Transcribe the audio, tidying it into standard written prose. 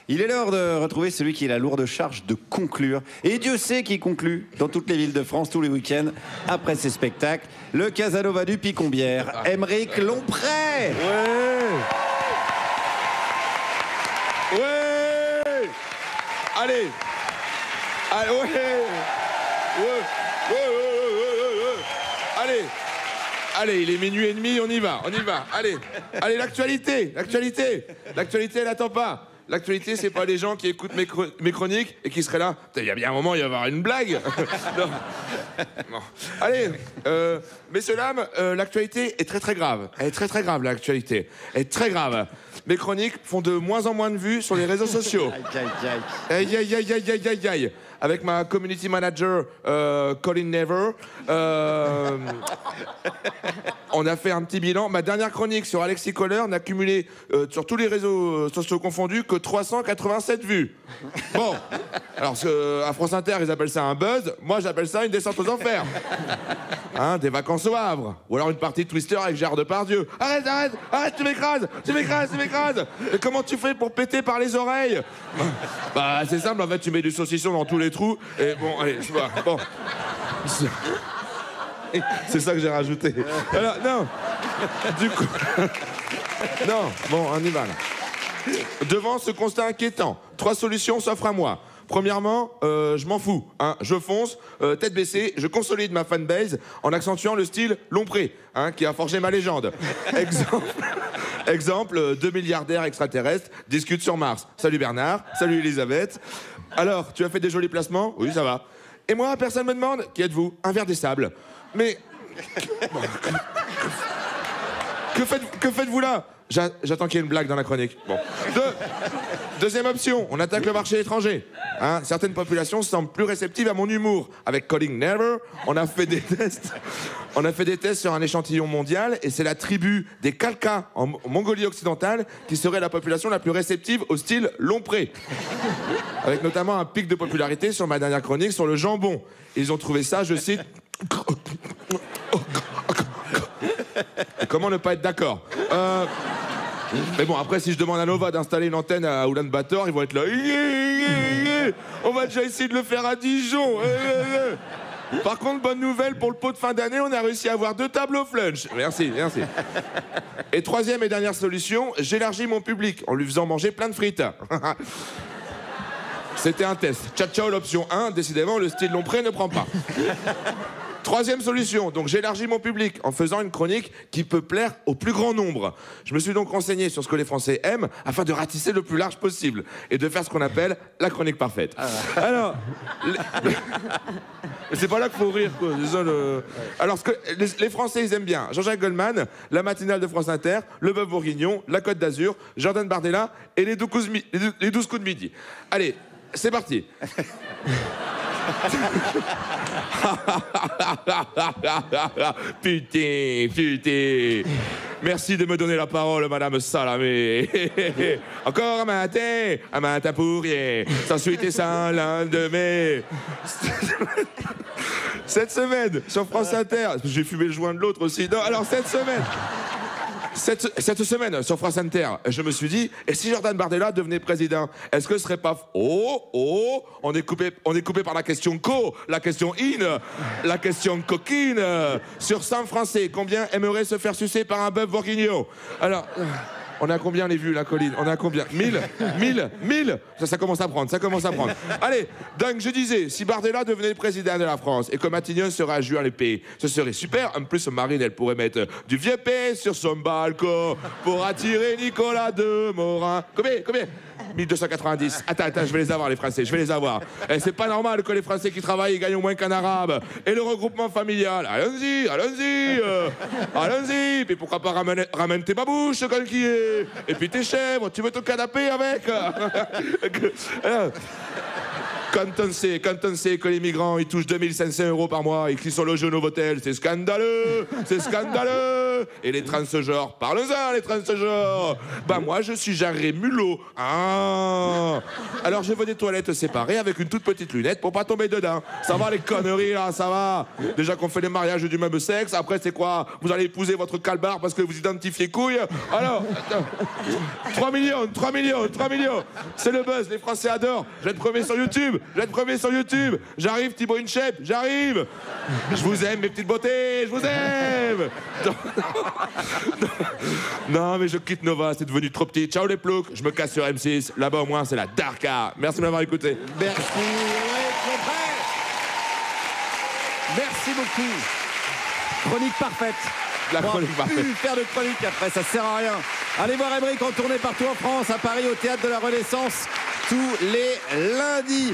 Il est l'heure de retrouver celui qui a la lourde charge de conclure. Et Dieu sait qui conclut dans toutes les villes de France tous les week-ends après ses spectacles. Le Casanova du Picombière, Aymeric Lomprey. Ouais. Allez. Allez, Allez. Allez, il est minuit et demi, on y va. Allez, l'actualité, elle attend pas. L'actualité, c'est pas les gens qui écoutent mes chroniques et qui seraient là. Il y a bien un moment, il va y avoir une blague. Non. Allez, messieurs, dames, l'actualité est très très grave. Elle est très très grave, l'actualité. Elle est très grave. Mes chroniques font de moins en moins de vues sur les réseaux sociaux. Aïe. Avec ma community manager, Colin Never, on a fait un petit bilan. Ma dernière chronique sur Alexis Kohler n'a cumulé, sur tous les réseaux sociaux confondus, que 387 vues. Bon, alors à France Inter, ils appellent ça un buzz. Moi, j'appelle ça une descente aux enfers. Hein, des vacances au Havre. Ou alors une partie de Twister avec Gérard Depardieu. Arrête, tu m'écrases. Et comment tu fais pour péter par les oreilles? Bah, c'est simple, en fait, tu mets du saucisson dans tous les trous. Et bon, allez, je vois. Bon. C'est ça que j'ai rajouté. Alors, non. Du coup. Non, bon, on y va là. Devant ce constat inquiétant, 3 solutions s'offrent à moi. Premièrement, je m'en fous, hein, je fonce, tête baissée, je consolide ma fanbase en accentuant le style Lomprey, hein, qui a forgé ma légende. Exemple, 2 milliardaires extraterrestres discutent sur Mars. Salut Bernard, salut Elisabeth. Alors, tu as fait des jolis placements? Oui, ça va. Et moi, personne me demande, qui êtes-vous? Un verre des sables. Mais... Que faites-vous là? J'attends qu'il y ait une blague dans la chronique. Bon. Deuxième option, on attaque le marché étranger. Hein, certaines populations semblent plus réceptives à mon humour. Avec Colin Never, on a fait des tests. On a fait des tests sur un échantillon mondial et c'est la tribu des Khalkha en Mongolie occidentale qui serait la population la plus réceptive au style Lomprey. Avec notamment un pic de popularité sur ma dernière chronique sur le jambon. Ils ont trouvé ça, je cite... Comment ne pas être d'accord? Mais bon, après, si je demande à Nova d'installer une antenne à Oulan-Bator, ils vont être là. On va déjà essayer de le faire à Dijon. Par contre, bonne nouvelle, pour le pot de fin d'année, on a réussi à avoir 2 tables au flunch. Merci. Et troisième et dernière solution, j'élargis mon public en lui faisant manger plein de frites. C'était un test. Ciao, l'option 1, décidément, le style Lomprey ne prend pas. Troisième solution, donc j'élargis mon public en faisant une chronique qui peut plaire au plus grand nombre. Je me suis donc renseigné sur ce que les Français aiment afin de ratisser le plus large possible et de faire ce qu'on appelle la chronique parfaite. Alors, c'est pas là qu'il faut rire, quoi. Alors, ce que les Français, ils aiment bien Jean-Jacques Goldman, la matinale de France Inter, le bœuf bourguignon, la Côte d'Azur, Jordan Bardella et les 12 coups de midi. Allez, c'est parti. Putain. Merci de me donner la parole, Madame Salamé. Encore un matin pour rien. Sans suite et sans lendemain. Cette semaine, sur France Inter, j'ai fumé le joint de l'autre aussi. Non, alors cette semaine, sur France Inter, je me suis dit, et si Jordan Bardella devenait président, est-ce que ce serait pas... on est coupé par la question la question la question coquine. Sur 100 Français, combien aimeraient se faire sucer par un bœuf bourguignon? Alors... On a combien les vues, la colline? On a combien? 1000. Ça commence à prendre, Allez, donc je disais, si Bardella devenait le président de la France et que Matignon serait à juin les pays, ce serait super. En plus, Marine, elle pourrait mettre du vieux pain sur son balcon pour attirer Nicolas Demorand. Combien 1290. Attends, je vais les avoir, les Français, Et c'est pas normal que les Français qui travaillent gagnent moins qu'un Arabe. Et le regroupement familial, allons-y. Puis pourquoi pas ramène tes babouches, quand qui est. Et puis tes chèvres, tu veux ton canapé avec? Quand on sait que les migrants, ils touchent 2500 € par mois et qu'ils sont logés au Novotel, c'est scandaleux. Et les transgenres, parlons-en, les transgenres. Bah moi, je suis Jarré Mulot. Ah, Non. Alors je veux des toilettes séparées avec une toute petite lunette pour pas tomber dedans. Ça va les conneries là, ça va. Déjà qu'on fait les mariages du même sexe, après c'est quoi? Vous allez épouser votre calbar parce que vous identifiez couille. Alors, 3 millions, 3 millions, 3 millions. C'est le buzz, les Français adorent. Je vais être premier sur YouTube, je vais être premier sur YouTube. J'arrive Thibaut Inchep, j'arrive. Je vous aime mes petites beautés, je vous aime. Non mais je quitte Nova, c'est devenu trop petit. Ciao les ploucs, je me casse sur M6. Là-bas au moins c'est la Darka. Merci de m'avoir écouté. Merci, merci beaucoup. Chronique parfaite. La chronique parfaite. Plus faire de chronique après, ça sert à rien. Allez voir Emmerich en tournée partout en France, à Paris, au Théâtre de la Renaissance, tous les lundis.